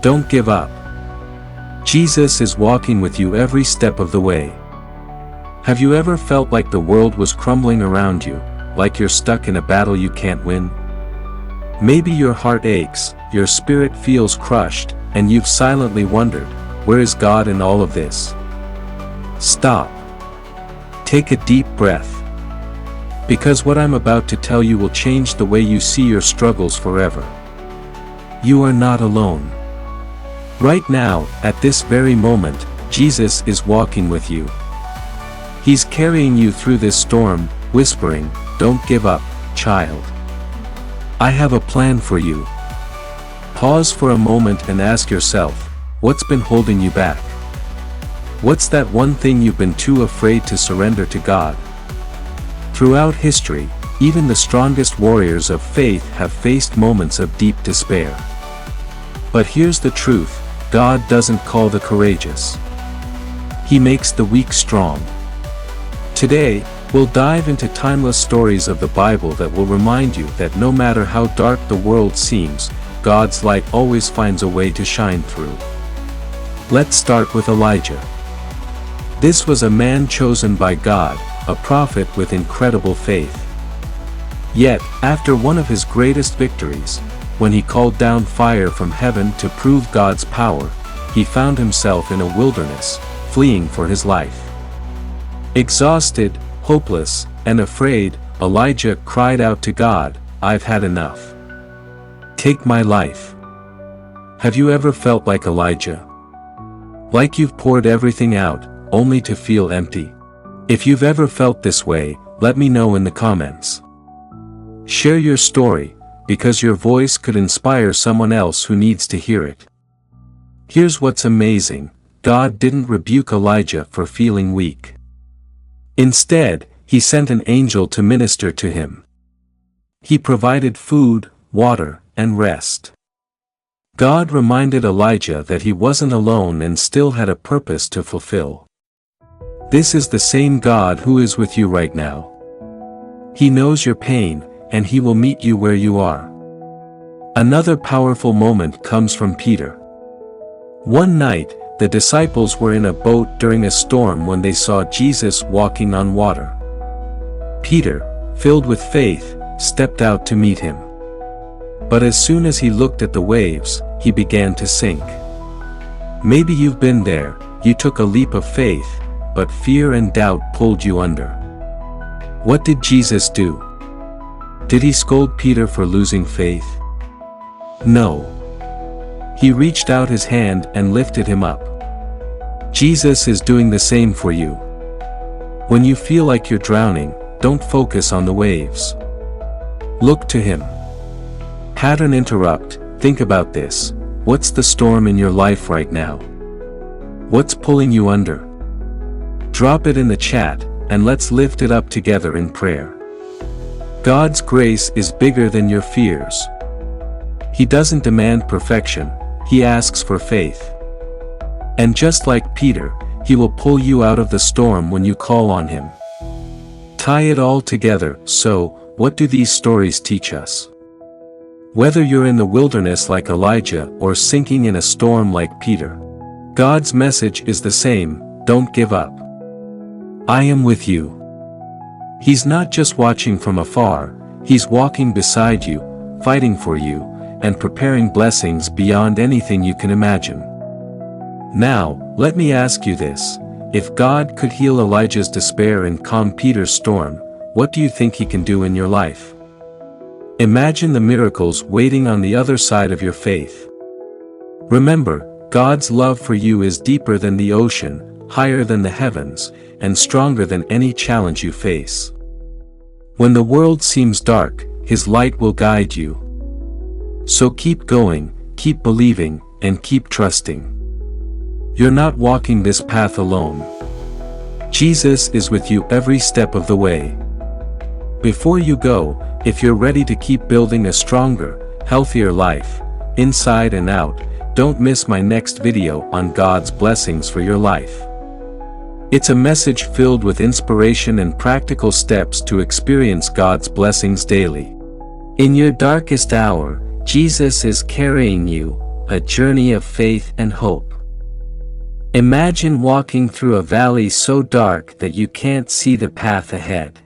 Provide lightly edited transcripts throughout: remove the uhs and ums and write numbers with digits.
Don't give up. Jesus is walking with you every step of the way. Have you ever felt like the world was crumbling around you, like you're stuck in a battle you can't win? Maybe your heart aches, your spirit feels crushed, and you've silently wondered, where is God in all of this? Stop. Take a deep breath. Because what I'm about to tell you will change the way you see your struggles forever. You are not alone. Right now, at this very moment, Jesus is walking with you. He's carrying you through this storm, whispering, "Don't give up, child. I have a plan for you." Pause for a moment and ask yourself, what's been holding you back? What's that one thing you've been too afraid to surrender to God? Throughout history, even the strongest warriors of faith have faced moments of deep despair. But here's the truth, God doesn't call the courageous. He makes the weak strong. Today, we'll dive into timeless stories of the Bible that will remind you that no matter how dark the world seems, God's light always finds a way to shine through. Let's start with Elijah. This was a man chosen by God, a prophet with incredible faith. Yet, after one of his greatest victories, when he called down fire from heaven to prove God's power, he found himself in a wilderness, fleeing for his life. Exhausted, hopeless, and afraid, Elijah cried out to God, "I've had enough. Take my life." Have you ever felt like Elijah? Like you've poured everything out, only to feel empty? If you've ever felt this way, let me know in the comments. Share your story, because your voice could inspire someone else who needs to hear it. Here's what's amazing, God didn't rebuke Elijah for feeling weak. Instead, he sent an angel to minister to him. He provided food, water, and rest. God reminded Elijah that he wasn't alone and still had a purpose to fulfill. This is the same God who is with you right now. He knows your pain, and he will meet you where you are. Another powerful moment comes from Peter. One night, the disciples were in a boat during a storm when they saw Jesus walking on water. Peter, filled with faith, stepped out to meet him. But as soon as he looked at the waves, he began to sink. Maybe you've been there, you took a leap of faith, but fear and doubt pulled you under. What did Jesus do? Did he scold Peter for losing faith? No. He reached out his hand and lifted him up. Jesus is doing the same for you. When you feel like you're drowning, don't focus on the waves. Look to him. Pattern interrupt, think about this. What's the storm in your life right now? What's pulling you under? Drop it in the chat, and let's lift it up together in prayer. God's grace is bigger than your fears. He doesn't demand perfection, he asks for faith. And just like Peter, he will pull you out of the storm when you call on him. Tie it all together, so, what do these stories teach us? Whether you're in the wilderness like Elijah or sinking in a storm like Peter, God's message is the same, don't give up. I am with you. He's not just watching from afar, he's walking beside you, fighting for you, and preparing blessings beyond anything you can imagine. Now, let me ask you this, if God could heal Elijah's despair and calm Peter's storm, what do you think he can do in your life? Imagine the miracles waiting on the other side of your faith. Remember, God's love for you is deeper than the ocean, higher than the heavens, and stronger than any challenge you face. When the world seems dark, his light will guide you. So keep going, keep believing, and keep trusting. You're not walking this path alone. Jesus is with you every step of the way. Before you go, if you're ready to keep building a stronger, healthier life, inside and out, don't miss my next video on God's blessings for your life. It's a message filled with inspiration and practical steps to experience God's blessings daily. In your darkest hour, Jesus is carrying you, a journey of faith and hope. Imagine walking through a valley so dark that you can't see the path ahead.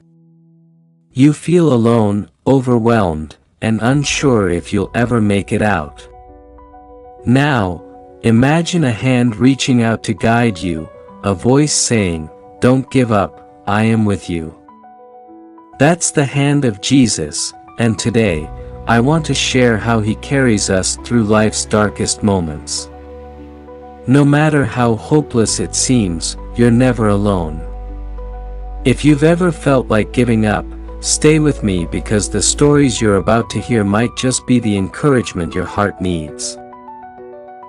You feel alone, overwhelmed, and unsure if you'll ever make it out. Now, imagine a hand reaching out to guide you, a voice saying, "Don't give up, I am with you." That's the hand of Jesus, and today, I want to share how He carries us through life's darkest moments. No matter how hopeless it seems, you're never alone. If you've ever felt like giving up, stay with me because the stories you're about to hear might just be the encouragement your heart needs.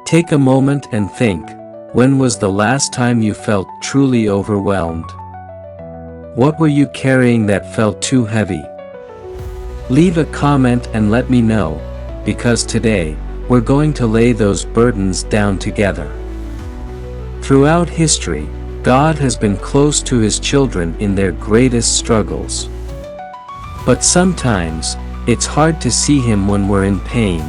Take a moment and think, when was the last time you felt truly overwhelmed? What were you carrying that felt too heavy? Leave a comment and let me know, because today, we're going to lay those burdens down together. Throughout history, God has been close to His children in their greatest struggles. But sometimes, it's hard to see Him when we're in pain.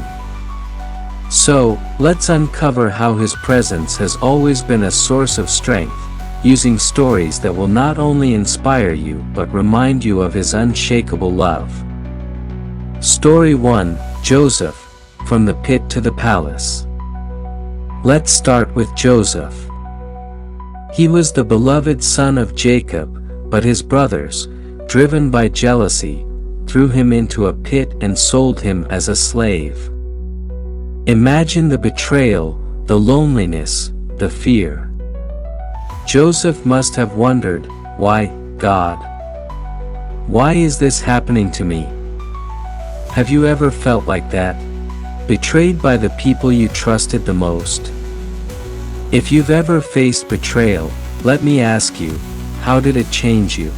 So, let's uncover how His presence has always been a source of strength, using stories that will not only inspire you but remind you of His unshakable love. Story 1, Joseph, from the pit to the palace. Let's start with Joseph. He was the beloved son of Jacob, but his brothers, driven by jealousy, threw him into a pit and sold him as a slave. Imagine the betrayal, the loneliness, the fear. Joseph must have wondered, "Why, God? Why is this happening to me?" Have you ever felt like that? Betrayed by the people you trusted the most? If you've ever faced betrayal, let me ask you, how did it change you?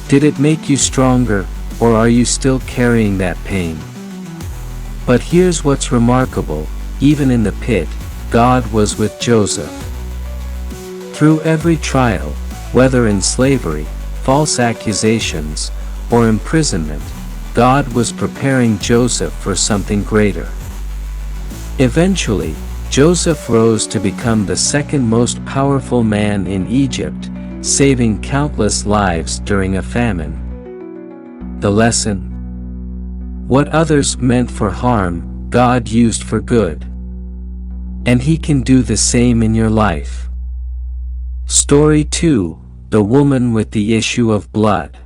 Did it make you stronger, or are you still carrying that pain? But here's what's remarkable, even in the pit, God was with Joseph. Through every trial, whether in slavery, false accusations, or imprisonment, God was preparing Joseph for something greater. Eventually, Joseph rose to become the second most powerful man in Egypt, saving countless lives during a famine. The lesson? What others meant for harm, God used for good. And He can do the same in your life. Story 2, the woman with the issue of blood.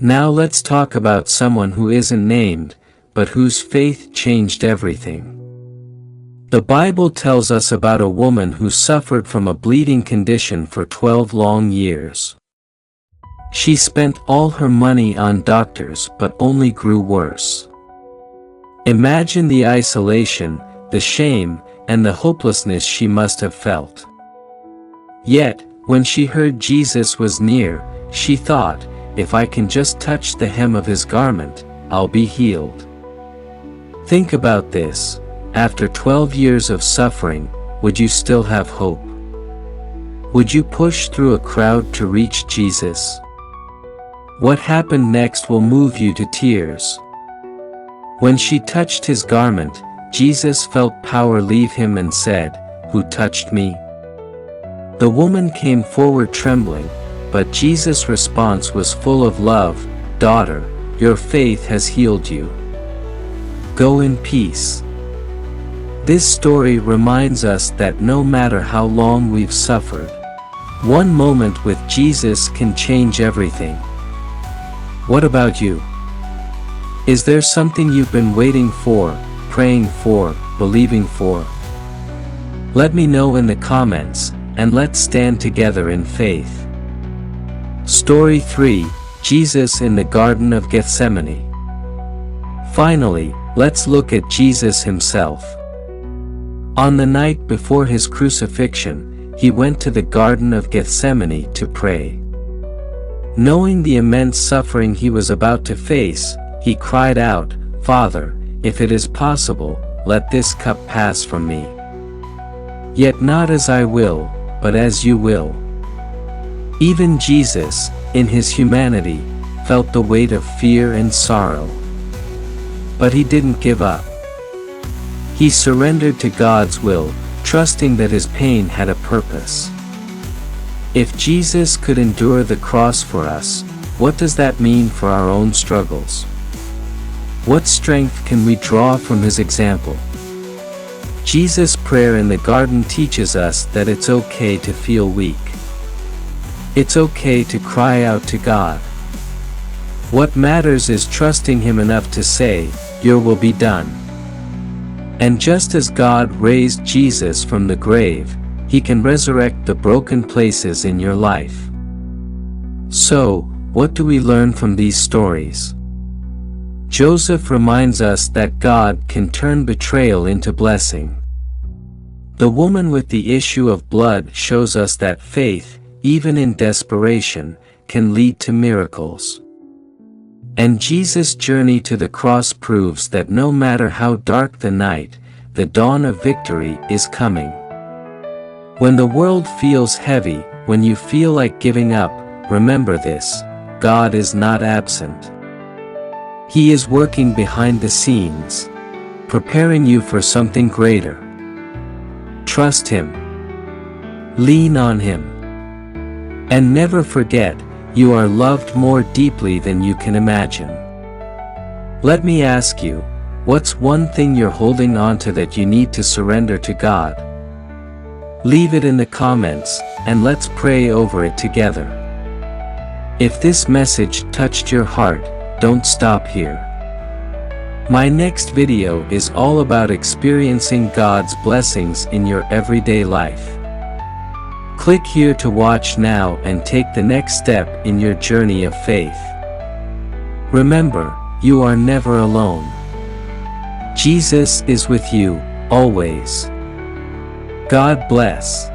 Now let's talk about someone who isn't named, but whose faith changed everything. The Bible tells us about a woman who suffered from a bleeding condition for 12 long years. She spent all her money on doctors but only grew worse. Imagine the isolation, the shame, and the hopelessness she must have felt. Yet, when she heard Jesus was near, she thought, "If I can just touch the hem of His garment, I'll be healed." Think about this. After 12 years of suffering, would you still have hope? Would you push through a crowd to reach Jesus? What happened next will move you to tears. When she touched His garment, Jesus felt power leave Him and said, "Who touched me?" The woman came forward trembling, but Jesus' response was full of love, "Daughter, your faith has healed you. Go in peace." This story reminds us that no matter how long we've suffered, one moment with Jesus can change everything. What about you? Is there something you've been waiting for, praying for, believing for? Let me know in the comments, and let's stand together in faith. Story 3, Jesus in the Garden of Gethsemane. Finally, let's look at Jesus Himself. On the night before His crucifixion, He went to the Garden of Gethsemane to pray. Knowing the immense suffering He was about to face, He cried out, "Father, if it is possible, let this cup pass from me. Yet not as I will, but as you will." Even Jesus, in His humanity, felt the weight of fear and sorrow. But He didn't give up. He surrendered to God's will, trusting that his pain had a purpose. If Jesus could endure the cross for us, what does that mean for our own struggles? What strength can we draw from his example? Jesus' prayer in the garden teaches us that it's okay to feel weak. It's okay to cry out to God. What matters is trusting him enough to say, "Your will be done." And just as God raised Jesus from the grave, he can resurrect the broken places in your life. So, what do we learn from these stories? Joseph reminds us that God can turn betrayal into blessing. The woman with the issue of blood shows us that faith, even in desperation, can lead to miracles. And Jesus' journey to the cross proves that no matter how dark the night, the dawn of victory is coming. When the world feels heavy, when you feel like giving up, remember this: God is not absent. He is working behind the scenes, preparing you for something greater. Trust him. Lean on him. And never forget, you are loved more deeply than you can imagine. Let me ask you, what's one thing you're holding on to that you need to surrender to God? Leave it in the comments, and let's pray over it together. If this message touched your heart, don't stop here. My next video is all about experiencing God's blessings in your everyday life. Click here to watch now and take the next step in your journey of faith. Remember, you are never alone. Jesus is with you, always. God bless.